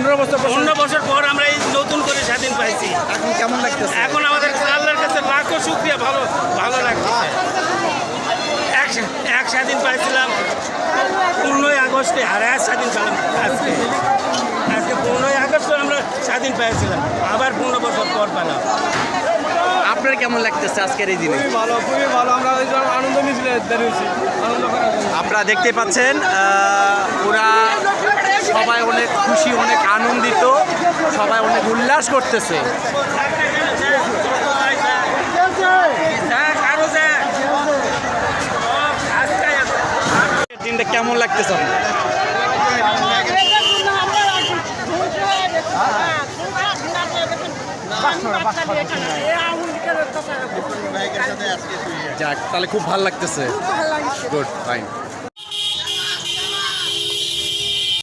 15 বছর পর আমরা এই নতুন করে স্বাধীন পাইছি। এখন কেমন লাগতেছে? এখন আমাদের আল্লাহর কাছে লাখো শুকরিয়া, ভালো লাগছে। এক স্বাধীন পাইছিলাম 15ই আগস্টে, আর এক স্বাধীন পেলাম আজকে 15ই আগস্টে আমরা স্বাধীন পেয়েছিলাম, আবার 15 বছর পর পেলাম। আপনার কেমন লাগতেছে আজকের এই দিনে? খুবই ভালো। আমরা আনন্দ মিছিলে দাঁড়িয়েছি, আনন্দ করার জন্য। আপনারা দেখতে পাচ্ছেন ওরা সবাই অনেক খুশি, অনেক আনন্দিত, সবাই অনেক উল্লাস করতেছে। দিনটা কেমন লাগতেছে যাক, তাহলে খুব ভালো লাগতেছে। Good, fine.